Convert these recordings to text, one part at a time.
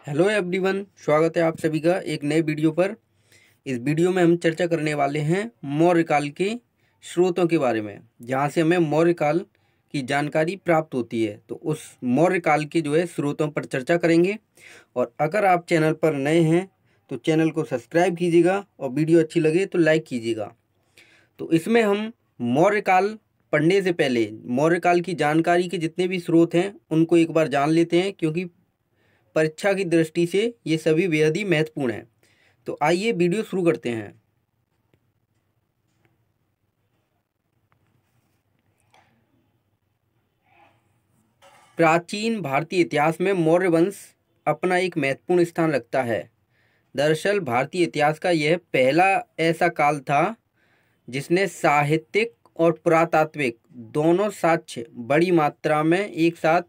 Hello everyone, स्वागत है आप सभी का एक नए वीडियो पर। इस वीडियो में हम चर्चा करने वाले हैं मौर्य काल के स्रोतों के बारे में, जहां से हमें मौर्य काल की जानकारी प्राप्त होती है। तो उस मौर्य काल के स्रोतों पर चर्चा करेंगे। और अगर आप चैनल पर नए हैं तो चैनल को सब्सक्राइब कीजिएगा और वीडियो अच्छी लगे तो लाइक कीजिएगा। तो इसमें हम मौर्य काल पढ़ने से पहले मौर्य काल की जानकारी के जितने भी स्रोत हैं उनको एक बार जान लेते हैं, क्योंकि परीक्षा की दृष्टि से ये सभी बेहद ही महत्वपूर्ण हैं। तो आइए वीडियो शुरू करते हैं। प्राचीन भारतीय इतिहास में मौर्य वंश अपना एक महत्वपूर्ण स्थान रखता है। दरअसल भारतीय इतिहास का यह पहला ऐसा काल था जिसने साहित्यिक और पुरातात्विक दोनों साक्ष्य बड़ी मात्रा में एक साथ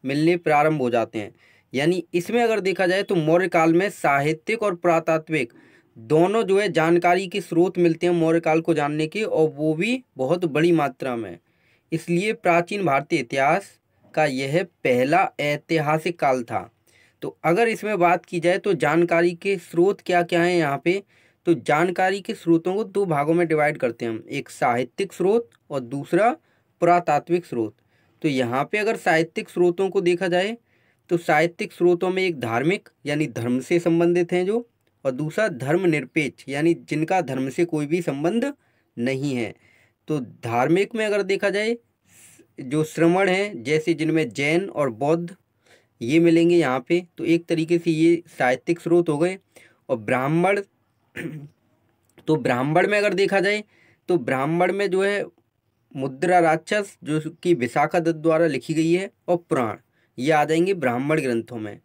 मिलने प्रारंभ हो जाते हैं। यानी इसमें अगर देखा जाए तो मौर्य काल में साहित्यिक और पुरातात्विक दोनों जानकारी के स्रोत मिलते हैं मौर्य काल को जानने के, और वो भी बहुत बड़ी मात्रा में। इसलिए प्राचीन भारतीय इतिहास का यह पहला ऐतिहासिक काल था। तो अगर इसमें बात की जाए तो जानकारी के स्रोत क्या क्या हैं यहाँ पे, तो जानकारी के स्रोतों को दो भागों में डिवाइड करते हैं हम, एक साहित्यिक स्रोत और दूसरा पुरातात्विक स्रोत। तो यहाँ पे अगर साहित्यिक स्रोतों को देखा जाए तो साहित्यिक स्रोतों में एक धार्मिक यानी धर्म से संबंधित हैं जो, और दूसरा धर्मनिरपेक्ष यानी जिनका धर्म से कोई भी संबंध नहीं है। तो धार्मिक में अगर देखा जाए जो श्रमण हैं, जैसे जिनमें जैन और बौद्ध ये मिलेंगे यहाँ पे, तो एक तरीके से ये साहित्यिक स्रोत हो गए। और ब्राह्मण तो ब्राह्मण में अगर देखा जाए तो ब्राह्मण में मुद्रा राक्षस जो कि विशाखा दत्त द्वारा लिखी गई है, और पुराण ये आ जाएंगे ब्राह्मण ग्रंथों में।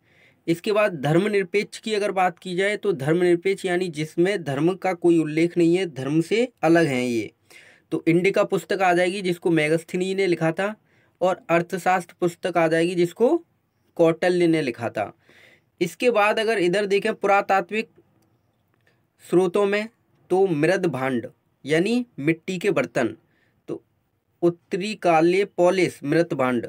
इसके बाद धर्मनिरपेक्ष की अगर बात की जाए तो धर्मनिरपेक्ष यानी जिसमें धर्म का कोई उल्लेख नहीं है, धर्म से अलग हैं ये, तो इंडिका पुस्तक आ जाएगी जिसको मेगस्थनीज ने लिखा था, और अर्थशास्त्र पुस्तक आ जाएगी जिसको कौटिल्य ने लिखा था। इसके बाद अगर इधर देखें पुरातात्विक स्रोतों में, तो मृद भांड यानी मिट्टी के बर्तन, तो उत्तरी कालीय पॉलिश मृत भांड,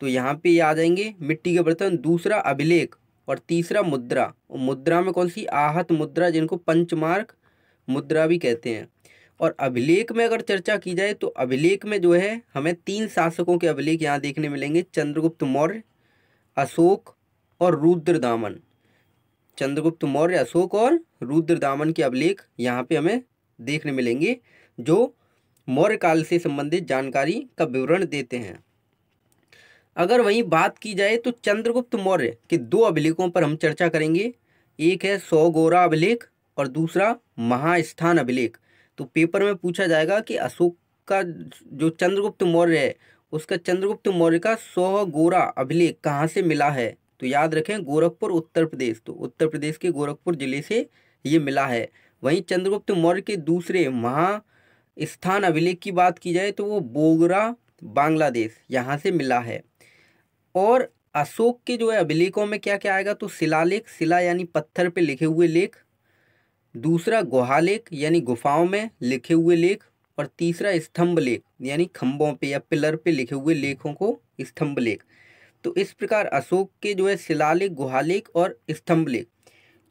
तो यहाँ पे ये आ जाएंगे मिट्टी के बर्तन। दूसरा अभिलेख और तीसरा मुद्रा, और मुद्रा में कौन सी, आहत मुद्रा जिनको पंचमार्क मुद्रा भी कहते हैं। और अभिलेख में अगर चर्चा की जाए तो अभिलेख में हमें तीन शासकों के अभिलेख यहाँ देखने मिलेंगे, चंद्रगुप्त मौर्य, अशोक और रुद्रदामन। चंद्रगुप्त मौर्य, अशोक और रुद्रदामन के अभिलेख यहाँ पे हमें देखने मिलेंगे, जो मौर्य काल से संबंधित जानकारी का विवरण देते हैं। अगर वहीं बात की जाए तो चंद्रगुप्त मौर्य के दो अभिलेखों पर हम चर्चा करेंगे। एक है सौगोरा अभिलेख और दूसरा महास्थान अभिलेख। तो पेपर में पूछा जाएगा कि अशोक का जो चंद्रगुप्त मौर्य है उसका चंद्रगुप्त मौर्य का सौगोरा अभिलेख कहाँ से मिला है, तो याद रखें गोरखपुर उत्तर प्रदेश, तो उत्तर प्रदेश के गोरखपुर जिले से ये मिला है। वहीं चंद्रगुप्त मौर्य के दूसरे महास्थान अभिलेख की बात की जाए तो वो बोगरा बांग्लादेश यहाँ से मिला है। और अशोक के अभिलेखों में क्या क्या आएगा, तो शिलालेख, शिला यानी पत्थर पे लिखे हुए लेख, दूसरा गुहालेख यानी गुफाओं में लिखे हुए लेख, और तीसरा स्तंभ लेख यानी खंभों पे या पिलर पे लिखे हुए लेखों को स्तंभ लेख। तो इस प्रकार अशोक के शिलालेख, गुहालेख और स्तंभ लेख,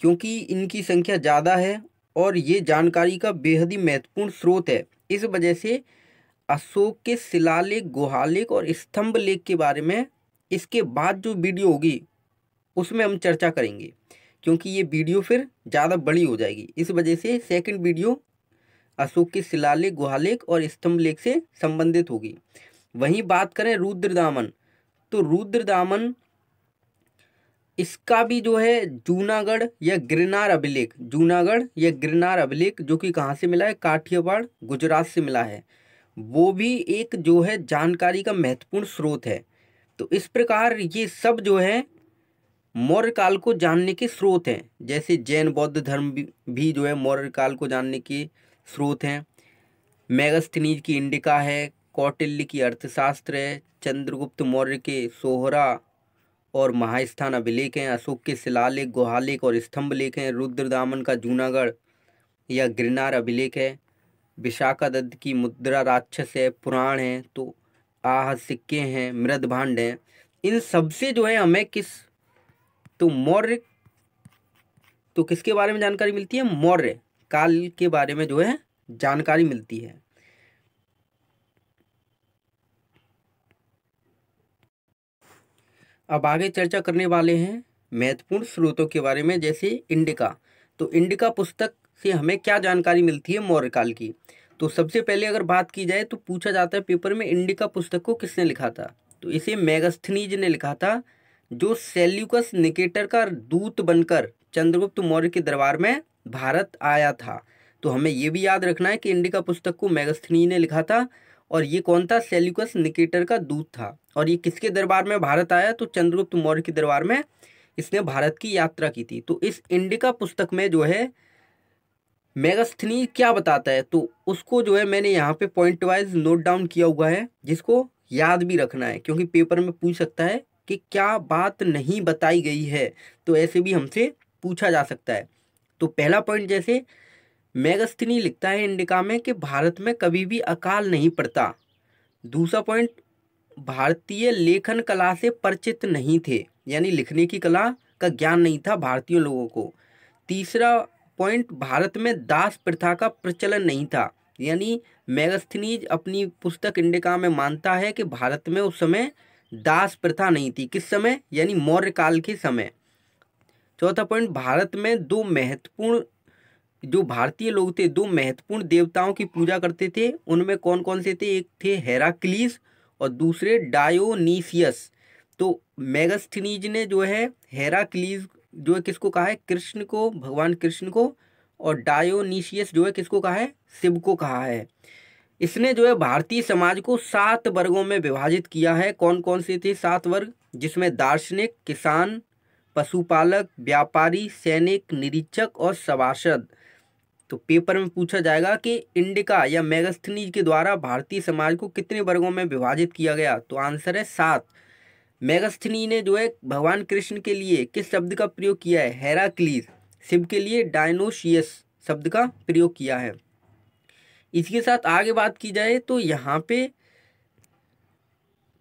क्योंकि इनकी संख्या ज़्यादा है और ये जानकारी का बेहद ही महत्वपूर्ण स्रोत है, इस वजह से अशोक के शिलालेख, गुहालेख और स्तंभ लेख के बारे में इसके बाद जो वीडियो होगी उसमें हम चर्चा करेंगे, क्योंकि ये वीडियो फिर ज़्यादा बड़ी हो जाएगी। इस वजह से सेकंड वीडियो अशोक के शिलालेख, गुहालेख और स्तंभ लेख से संबंधित होगी। वहीं बात करें रुद्रदामन, तो रुद्रदामन इसका भी जूनागढ़ या गिरनार अभिलेख, जूनागढ़ या गिरनार अभिलेख जो कि कहाँ से मिला है, काठियावाड़ गुजरात से मिला है, वो भी एक जानकारी का महत्वपूर्ण स्रोत है। तो इस प्रकार ये सब मौर्य काल को जानने के स्रोत हैं। जैसे जैन बौद्ध धर्म भी मौर्य काल को जानने के स्रोत हैं। मेगस्थनीज की इंडिका है, कौटिल्य की अर्थशास्त्र है, चंद्रगुप्त मौर्य के सोहरा और महास्थान अभिलेख हैं, अशोक के शिलालेख, गुहालेख और स्तंभ लेख हैं, रुद्रदामन का जूनागढ़ या गिरनार अभिलेख है, विशाखा दत्त की मुद्रा राक्षस है, पुराण है, तो आहत सिक्के हैं, मृद भांड हैं। इन सबसे हमें तो मौर्य तो किसके बारे में जानकारी मिलती है? मौर्य काल के बारे में जो है जानकारी मिलती है। अब आगे चर्चा करने वाले हैं महत्वपूर्ण स्रोतों के बारे में, जैसे इंडिका। तो इंडिका पुस्तक से हमें क्या जानकारी मिलती है मौर्य काल की? तो सबसे पहले अगर बात की जाए तो पूछा जाता है पेपर में, इंडिका पुस्तक को किसने लिखा था? तो इसे मेगास्थनीज ने लिखा था, जो सेल्यूकस निकेटर का दूत बनकर चंद्रगुप्त मौर्य के दरबार में भारत आया था। तो हमें ये भी याद रखना है कि इंडिका पुस्तक को मेगास्थनीज ने लिखा था, और ये कौन था? सेल्यूकस निकेटर का दूत था। और ये किसके दरबार में भारत आया? तो चंद्रगुप्त मौर्य के दरबार में इसने भारत की यात्रा की थी। तो इस इंडिका पुस्तक में जो है मेगास्थनीज क्या बताता है, तो उसको जो है मैंने यहाँ पे पॉइंट वाइज नोट डाउन किया हुआ है, जिसको याद भी रखना है, क्योंकि पेपर में पूछ सकता है कि क्या बात नहीं बताई गई है, तो ऐसे भी हमसे पूछा जा सकता है। तो पहला पॉइंट, जैसे मेगास्थनी लिखता है इंडिका में कि भारत में कभी भी अकाल नहीं पड़ता। दूसरा पॉइंट, भारतीय लेखन कला से परिचित नहीं थे, यानी लिखने की कला का ज्ञान नहीं था भारतीय लोगों को। तीसरा पॉइंट, भारत में दास प्रथा का प्रचलन नहीं था, यानी मेगास्थनीज अपनी पुस्तक इंडिका में मानता है कि भारत में उस समय दास प्रथा नहीं थी। किस समय? यानी मौर्य काल के समय। चौथा पॉइंट, भारत में दो महत्वपूर्ण, जो भारतीय लोग थे, दो महत्वपूर्ण देवताओं की पूजा करते थे। उनमें कौन कौन से थे? एक थे हेराक्लीस और दूसरे डायोनीसियस। तो मेगास्थनीज ने जो है हेराक्लीस जो है किसको कहा है? कृष्ण को, भगवान कृष्ण को। और डायोनीसियस जो है किसको कहा है? शिव को कहा है। इसने जो है भारतीय समाज को 7 वर्गों में विभाजित किया है। कौन कौन से थे 7 वर्ग? जिसमें दार्शनिक, किसान, पशुपालक, व्यापारी, सैनिक, निरीक्षक और सभासद। तो पेपर में पूछा जाएगा कि इंडिका या मेगास्थनीज के द्वारा भारतीय समाज को कितने वर्गों में विभाजित किया गया? तो आंसर है 7। मेगास्थनी ने जो है भगवान कृष्ण के लिए किस शब्द का प्रयोग किया है? हेराक्लीस। शिव के लिए डायनोशियस शब्द का प्रयोग किया है। इसके साथ आगे बात की जाए तो यहाँ पे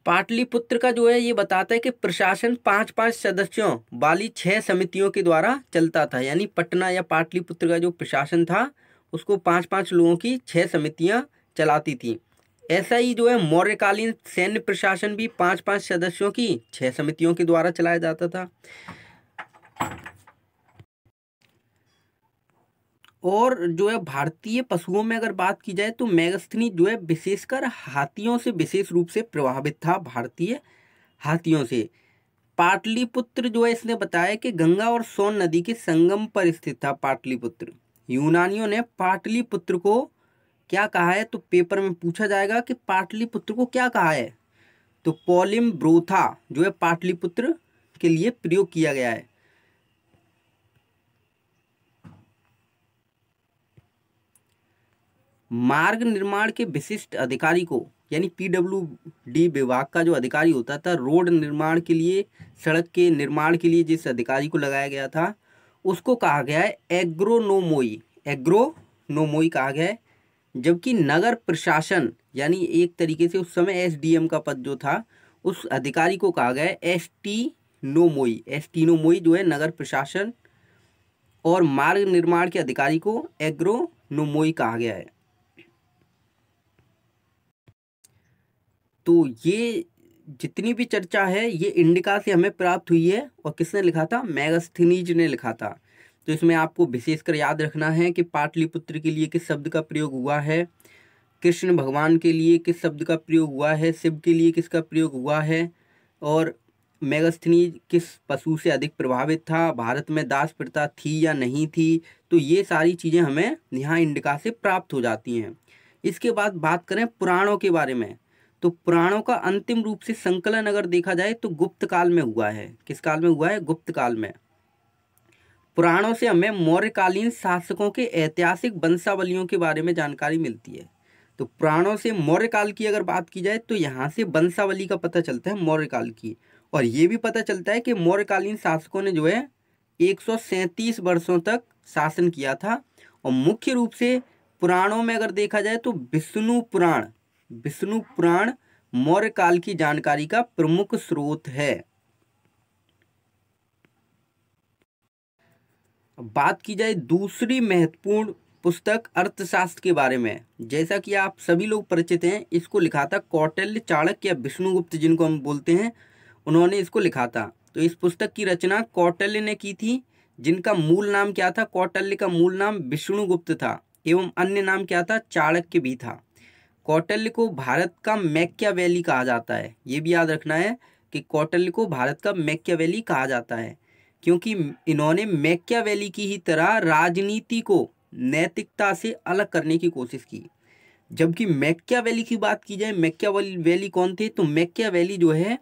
पाटलिपुत्र का जो है ये बताता है कि प्रशासन 5-5 सदस्यों वाली 6 समितियों के द्वारा चलता था, यानी पटना या पाटलिपुत्र का जो प्रशासन था उसको 5-5 लोगों की 6 समितियां चलाती थी। ऐसा ही जो है मौर्यकालीन सैन्य प्रशासन भी 5-5 सदस्यों की 6 समितियों के द्वारा चलाया जाता था। और जो है भारतीय पशुओं में अगर बात की जाए तो मेगास्थनी जो है विशेषकर हाथियों से विशेष रूप से प्रभावित था, भारतीय हाथियों से। पाटलिपुत्र जो है इसने बताया कि गंगा और सोन नदी के संगम पर स्थित था पाटलिपुत्र। यूनानियों ने पाटलिपुत्र को क्या कहा है? तो पेपर में पूछा जाएगा कि पाटलिपुत्र को क्या कहा है? तो पॉलिम ब्रोथा जो है पाटलिपुत्र के लिए प्रयोग किया गया है। मार्ग निर्माण के विशिष्ट अधिकारी को, यानी PWD विभाग का जो अधिकारी होता था, रोड निर्माण के लिए, सड़क के निर्माण के लिए जिस अधिकारी को लगाया गया था उसको कहा गया है एग्रोनोमोई। एग्रोनोमोई कहा गया है। जबकि नगर प्रशासन, यानी एक तरीके से उस समय SDM का पद जो था, उस अधिकारी को कहा गया है एस्टीनोमोई। एस्टीनोमोई जो है नगर प्रशासन, और मार्ग निर्माण के अधिकारी को एग्रोनोमोई कहा गया है। तो ये जितनी भी चर्चा है ये इंडिका से हमें प्राप्त हुई है, और किसने लिखा था? मेगास्थनीज ने लिखा था। तो इसमें आपको विशेषकर याद रखना है कि पाटलिपुत्र के लिए किस शब्द का प्रयोग हुआ है, कृष्ण भगवान के लिए किस शब्द का प्रयोग हुआ है, शिव के लिए किसका प्रयोग हुआ है, और मेगास्थनीज किस पशु से अधिक प्रभावित था, भारत में दास प्रथा थी या नहीं थी। तो ये सारी चीज़ें हमें यहाँ इंडिका से प्राप्त हो जाती हैं। इसके बाद बात करें पुराणों के बारे में, तो पुराणों का अंतिम रूप से संकलन अगर देखा जाए तो गुप्त काल में हुआ है। किस काल में हुआ है? गुप्त काल में। पुराणों से हमें मौर्यकालीन शासकों के ऐतिहासिक वंशावलियों के बारे में जानकारी मिलती है। तो पुराणों से मौर्य काल की अगर बात की जाए तो यहाँ से वंशावली का पता चलता है मौर्य काल की, और ये भी पता चलता है कि मौर्यकालीन शासकों ने जो है 137 वर्षों तक शासन किया था। और मुख्य रूप से पुराणों में अगर देखा जाए तो विष्णु पुराण मौर्य काल की जानकारी का प्रमुख स्रोत है। अब बात की जाए दूसरी महत्वपूर्ण पुस्तक अर्थशास्त्र के बारे में, जैसा कि आप सभी लोग परिचित हैं, इसको लिखा था कौटिल्य, चाणक्य या विष्णुगुप्त जिनको हम बोलते हैं, उन्होंने इसको लिखा था। तो इस पुस्तक की रचना कौटिल्य ने की थी, जिनका मूल नाम क्या था? कौटिल्य का मूल नाम विष्णुगुप्त था एवं अन्य नाम क्या था? चाणक्य भी था। कौटिल्य को भारत का मैकियावेली कहा जाता है। ये भी याद रखना है कि कौटिल्य को भारत का मैकियावेली कहा जाता है, क्योंकि इन्होंने मैकियावेली की ही तरह राजनीति को नैतिकता से अलग करने की कोशिश की। जबकि मैकियावेली की बात की जाए, मैकियावेली कौन थे? तो मैकियावेली जो है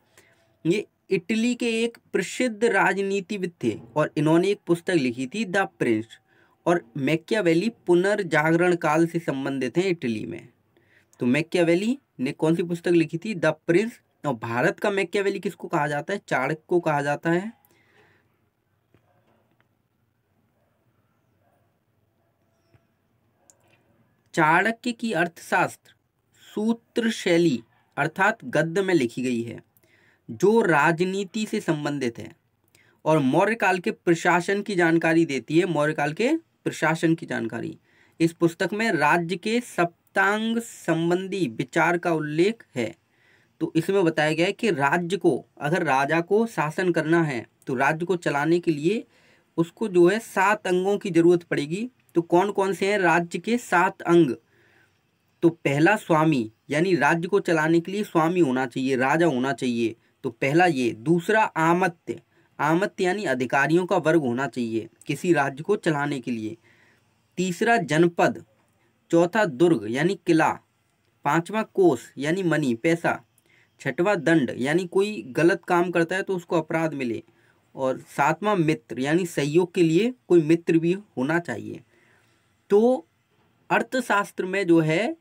ये इटली के एक प्रसिद्ध राजनीतिविद थे और इन्होंने एक पुस्तक लिखी थी द प्रिंस। और मैकियावेली पुनर्जागरण काल से संबंधित हैं इटली में। तो मैकियावेली ने कौन सी पुस्तक लिखी थी? The Prince. और भारत का मैकियावेली किसको कहा जाता है? चाणक्य को कहा जाता है। चाणक्य की अर्थशास्त्र सूत्र शैली अर्थात गद्य में लिखी गई है, जो राजनीति से संबंधित है और मौर्य काल के प्रशासन की जानकारी देती है। मौर्य काल के प्रशासन की जानकारी। इस पुस्तक में राज्य के सप्तांग संबंधी विचार का उल्लेख है। तो इसमें बताया गया है कि राज्य को, अगर राजा को शासन करना है तो राज्य को चलाने के लिए उसको जो है 7 अंगों की जरूरत पड़ेगी। तो कौन कौन से हैं राज्य के 7 अंग? तो पहला स्वामी, यानी राज्य को चलाने के लिए स्वामी होना चाहिए, राजा होना चाहिए। तो पहला ये। दूसरा आमत्य, आमत्य यानी अधिकारियों का वर्ग होना चाहिए किसी राज्य को चलाने के लिए। तीसरा जनपद। चौथा दुर्ग यानी किला। पांचवा कोष यानी मनी, पैसा। छठवां दंड, यानी कोई गलत काम करता है तो उसको अपराध मिले। और सातवां मित्र, यानी सहयोग के लिए कोई मित्र भी होना चाहिए। तो अर्थशास्त्र में जो है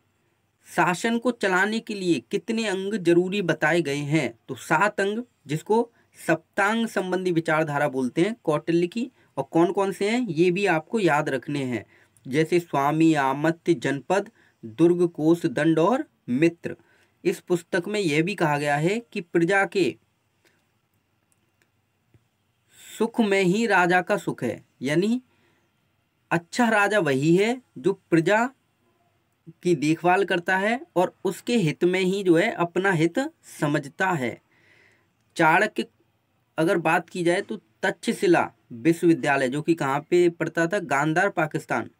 शासन को चलाने के लिए कितने अंग जरूरी बताए गए हैं? तो 7 अंग, जिसको सप्तांग संबंधी विचारधारा बोलते हैं कौटिल्य की। और कौन कौन से हैं ये भी आपको याद रखने हैं, जैसे स्वामी, आमत्य, जनपद, दुर्ग, कोष, दंड और मित्र। इस पुस्तक में यह भी कहा गया है कि प्रजा के सुख में ही राजा का सुख है, यानी अच्छा राजा वही है जो प्रजा की देखभाल करता है और उसके हित में ही जो है अपना हित समझता है। चाणक्य अगर बात की जाए तो तक्षशिला विश्वविद्यालय, जो कि कहाँ पे पड़ता था? गांधार, पाकिस्तान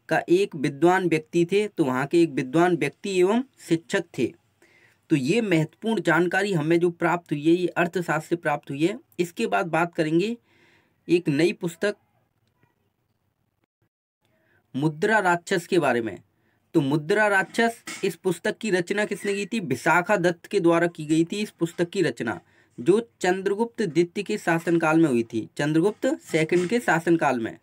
का एक विद्वान व्यक्ति थे। तो वहाँ के एक विद्वान व्यक्ति एवं शिक्षक थे। तो ये महत्वपूर्ण जानकारी हमें जो प्राप्त हुई है ये अर्थशास्त्र से प्राप्त हुई है। इसके बाद बात करेंगे एक नई पुस्तक मुद्रा राक्षस के बारे में। तो मुद्रा राक्षस, इस पुस्तक की रचना किसने की थी? विशाखा दत्त के द्वारा की गई थी। इस पुस्तक की रचना जो चंद्रगुप्त द्वितीय के शासनकाल में हुई थी, चंद्रगुप्त सेकंड के शासनकाल में।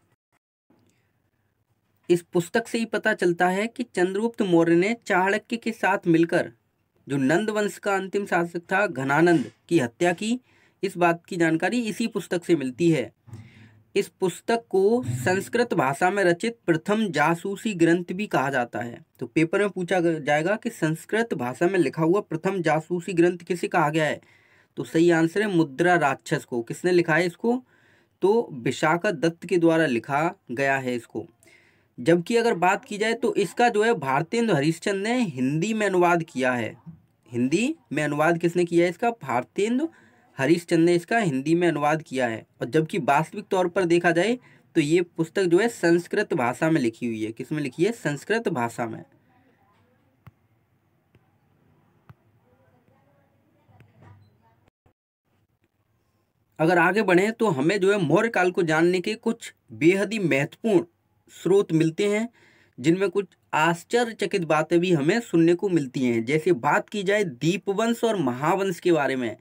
इस पुस्तक से ही पता चलता है कि चंद्रगुप्त मौर्य ने चाणक्य के साथ मिलकर जो नंद वंश का अंतिम शासक था घनानंद की हत्या की। इस बात की जानकारी इसी पुस्तक से मिलती है। इस पुस्तक को संस्कृत भाषा में रचित प्रथम जासूसी ग्रंथ भी कहा जाता है। तो पेपर में पूछा जाएगा कि संस्कृत भाषा में लिखा हुआ प्रथम जासूसी ग्रंथ किसे कहा गया है? तो सही आंसर है मुद्रा राक्षस को। किसने लिखा है इसको? तो विशाखा दत्त के द्वारा लिखा गया है इसको। जबकि अगर बात की जाए तो इसका जो है भारतेंदु हरिश्चंद्र ने हिंदी में अनुवाद किया है। हिंदी में अनुवाद किसने किया है इसका? भारतेंदु हरिश्चंद्र ने इसका हिंदी में अनुवाद किया है। और जबकि वास्तविक तौर पर देखा जाए तो ये पुस्तक जो है संस्कृत भाषा में लिखी हुई है। किसमें लिखी है? संस्कृत भाषा में। अगर आगे बढ़े तो हमें जो है मौर्य काल को जानने के कुछ बेहद ही महत्वपूर्ण स्रोत मिलते हैं, जिनमें कुछ आश्चर्यचकित बातें भी हमें सुनने को मिलती हैं। जैसे बात की जाए दीपवंश और महावंश के बारे में।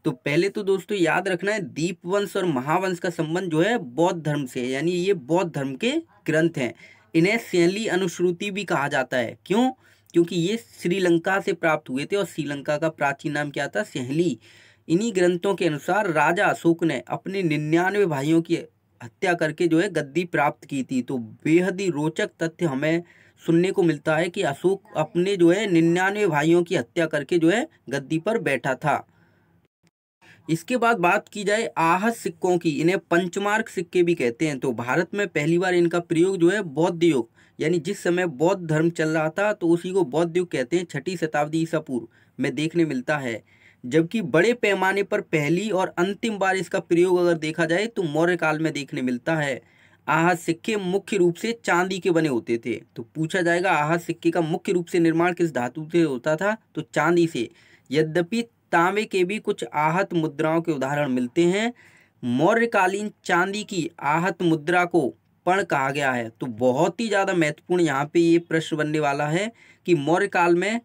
तो पहले तो दोस्तों याद रखना है, दीपवंश और महावंश का संबंध जो है बौद्ध धर्म से है, यानी ये बौद्ध धर्म के ग्रंथ हैं। इन्हें शैली अनुश्रुति भी कहा जाता है। क्यों? क्योंकि ये श्रीलंका से प्राप्त हुए थे और श्रीलंका का प्राचीन नाम क्या था? सहेली। इन्हीं ग्रंथों के अनुसार राजा अशोक ने अपने 99 भाइयों की हत्या करके जो है गद्दी प्राप्त की थी। तो बेहद ही रोचक तथ्य हमें सुनने को मिलता है कि अशोक अपने जो है 99 भाइयों की हत्या करके जो है गद्दी पर बैठा था। इसके बाद बात की जाए आहत सिक्कों की, इन्हें पंचमार्क सिक्के भी कहते हैं। तो भारत में पहली बार इनका प्रयोग जो है बौद्ध युग, यानी जिस समय बौद्ध धर्म चल रहा था तो उसी को बौद्ध युग कहते हैं, 6ठी शताब्दी ईसा पूर्व में देखने मिलता है। जबकि बड़े पैमाने पर पहली और अंतिम बार इसका प्रयोग अगर देखा जाए तो मौर्य काल में देखने मिलता है। आहत सिक्के मुख्य रूप से चांदी के बने होते थे। तो पूछा जाएगा आहत सिक्के का मुख्य रूप से निर्माण किस धातु से होता था, तो चांदी से। यद्यपि तांबे के भी कुछ आहत मुद्राओं के उदाहरण मिलते हैं। मौर्यकालीन चांदी की आहत मुद्रा को पण कहा गया है। तो बहुत ही ज्यादा महत्वपूर्ण यहाँ पे ये प्रश्न बनने वाला है कि मौर्य काल में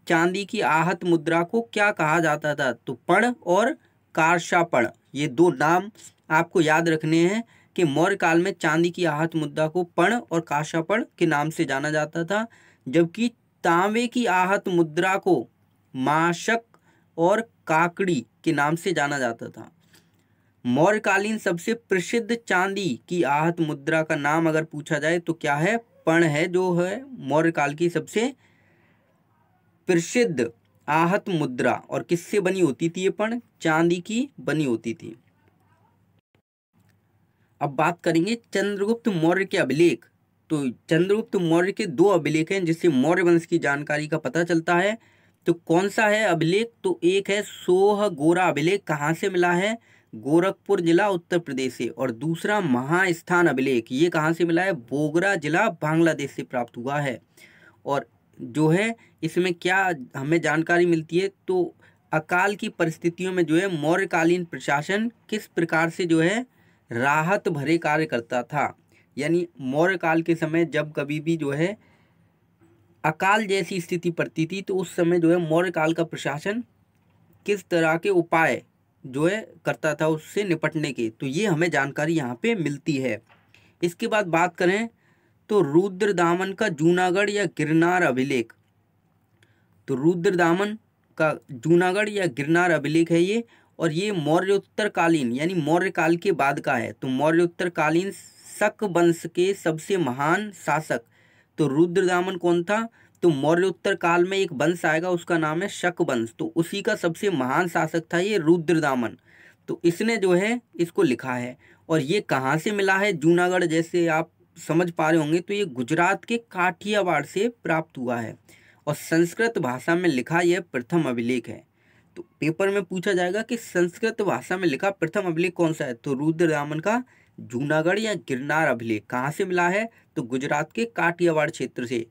चांदी की आहत मुद्रा को क्या कहा जाता था, तो पण और कारशापण, ये दो नाम आपको याद रखने हैं कि मौर्य काल में चांदी की आहत मुद्रा को पण और कारशापण के नाम से जाना जाता था। जबकि तांबे की आहत मुद्रा को माशक और काकड़ी के नाम से जाना जाता था। मौर्यकालीन सबसे प्रसिद्ध चांदी की आहत मुद्रा का नाम अगर पूछा जाए तो क्या है, पण है, जो है मौर्य काल की सबसे प्रसिद्ध आहत मुद्रा। और किससे बनी होती थी ये पण, चांदी की बनी होती थी। अब बात करेंगे चंद्रगुप्त मौर्य के अभिलेख। तो चंद्रगुप्त मौर्य के दो अभिलेख हैं जिससे मौर्य वंश की जानकारी का पता चलता है। तो कौन सा है अभिलेख, तो एक है सोहगोरा अभिलेख, कहाँ से मिला है, गोरखपुर जिला उत्तर प्रदेश से। और दूसरा महास्थान अभिलेख, ये कहाँ से मिला है, बोगरा जिला बांग्लादेश से प्राप्त हुआ है। और जो है इसमें क्या हमें जानकारी मिलती है, तो अकाल की परिस्थितियों में जो है मौर्यकालीन प्रशासन किस प्रकार से जो है राहत भरे कार्य करता था। यानी मौर्य काल के समय जब कभी भी जो है अकाल जैसी स्थिति पड़ती थी तो उस समय जो है मौर्य काल का प्रशासन किस तरह के उपाय जो है करता था उससे निपटने के, तो ये हमें जानकारी यहाँ पे मिलती है। इसके बाद बात करें तो रुद्रदामन का जूनागढ़ या गिरनार अभिलेख। तो रुद्रदामन का जूनागढ़ या गिरनार अभिलेख है ये, और ये मौर्योत्तरकालीन यानी मौर्य काल के बाद का है। तो मौर्योत्तरकालीन शक वंश के सबसे महान शासक, तो रुद्रदामन कौन था, तो मौर्योत्तर काल में एक वंश आएगा उसका नाम है शक वंश, तो उसी का सबसे महान शासक था ये रुद्रदामन। तो इसने जो है इसको लिखा है। और ये कहाँ से मिला है, जूनागढ़, जैसे आप समझ पा रहे होंगे तो ये गुजरात के काठियावाड़ से प्राप्त हुआ है और संस्कृत भाषा में लिखा यह प्रथम अभिलेख है। तो पेपर में पूछा जाएगा कि संस्कृत भाषा में लिखा प्रथम अभिलेख कौन सा है, तो रुद्रदामन का जूनागढ़ या गिरनार अभिलेख। कहाँ से मिला है, तो गुजरात के काठियावाड़ क्षेत्र से।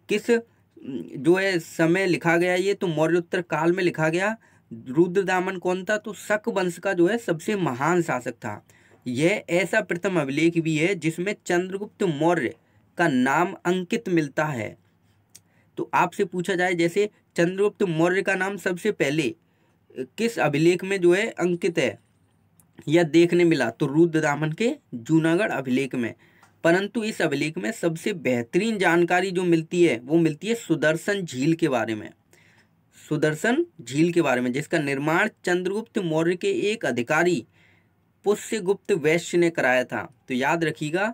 किस जो है समय लिखा गया ये, तो मौर्योत्तर काल में लिखा गया। रुद्रदामन कौन था, तो शक वंश का जो है सबसे महान शासक था। यह ऐसा प्रथम अभिलेख भी है जिसमें चंद्रगुप्त मौर्य का नाम अंकित मिलता है। तो आपसे पूछा जाए जैसे चंद्रगुप्त मौर्य का नाम सबसे पहले किस अभिलेख में जो है अंकित है या देखने मिला, तो रुद्रदामन के जूनागढ़ अभिलेख में। परंतु इस अभिलेख में सबसे बेहतरीन जानकारी जो मिलती है वो मिलती है सुदर्शन झील के बारे में। सुदर्शन झील के बारे में जिसका निर्माण चंद्रगुप्त मौर्य के एक अधिकारी पुष्यगुप्त वैश्य ने कराया था। तो याद रखिएगा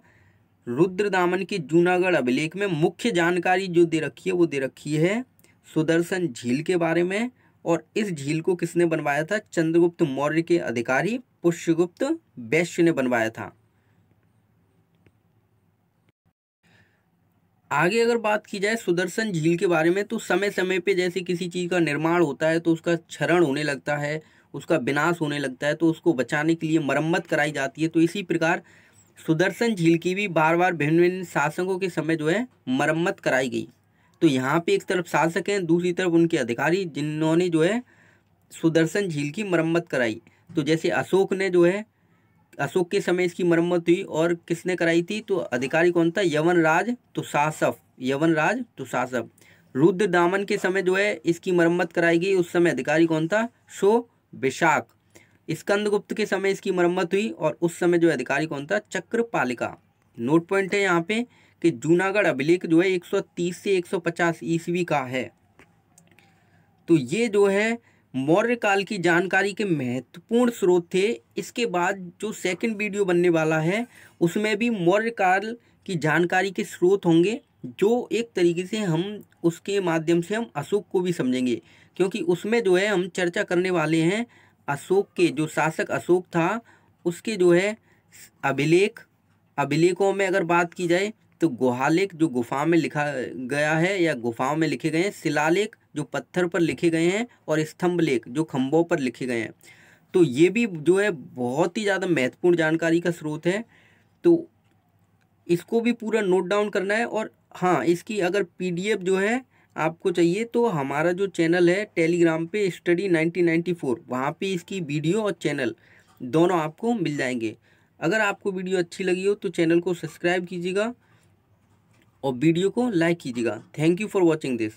रुद्रदामन के जूनागढ़ अभिलेख में मुख्य जानकारी जो दे रखी है वो दे रखी है सुदर्शन झील के बारे में। और इस झील को किसने बनवाया था, चंद्रगुप्त मौर्य के अधिकारी पुष्यगुप्त वैश्य ने बनवाया था। आगे अगर बात की जाए सुदर्शन झील के बारे में, तो समय समय पे जैसे किसी चीज़ का निर्माण होता है तो उसका क्षरण होने लगता है, उसका विनाश होने लगता है, तो उसको बचाने के लिए मरम्मत कराई जाती है। तो इसी प्रकार सुदर्शन झील की भी बार बार भिन्न भिन्न शासकों के समय जो है मरम्मत कराई गई। तो यहाँ पे एक तरफ शासक हैं, दूसरी तरफ उनके अधिकारी जिन्होंने जो है सुदर्शन झील की मरम्मत कराई। तो जैसे अशोक ने जो है अशोक के समय इसकी मरम्मत हुई, और किसने कराई थी, तो अधिकारी कौन था, यवनराज तुषासफ, यवनराज तुषासफ। रुद्रदामन के समय जो है इसकी मरम्मत कराई गई, उस समय अधिकारी कौन था, शो विशाख। स्कंदगुप्त के समय इसकी मरम्मत हुई और उस समय जो अधिकारी कौन था, चक्रपालिका। नोट पॉइंट है यहाँ पे कि जूनागढ़ अभिलेख जो है 130 से 150 ईस्वी का है। तो ये जो है मौर्य काल की जानकारी के महत्वपूर्ण स्रोत थे। इसके बाद जो सेकंड वीडियो बनने वाला है उसमें भी मौर्य काल की जानकारी के स्रोत होंगे, जो एक तरीके से हम उसके माध्यम से हम अशोक को भी समझेंगे, क्योंकि उसमें जो है हम चर्चा करने वाले हैं अशोक के जो शासक अशोक था उसके जो है अभिलेखों में अगर बात की जाए तो गुहालेख जो गुफा में लिखा गया है या गुफाओं में लिखे गए हैं, शिलालेख जो पत्थर पर लिखे गए हैं, और स्तंभ लेख जो खंभों पर लिखे गए हैं। तो ये भी जो है बहुत ही ज़्यादा महत्वपूर्ण जानकारी का स्रोत है। तो इसको भी पूरा नोट डाउन करना है। और हाँ, इसकी अगर पीडीएफ जो है आपको चाहिए तो हमारा जो चैनल है टेलीग्राम पे स्टडी 1994, वहाँ पे इसकी वीडियो और चैनल दोनों आपको मिल जाएंगे। अगर आपको वीडियो अच्छी लगी हो तो चैनल को सब्सक्राइब कीजिएगा और वीडियो को लाइक कीजिएगा। Thank you for watching this.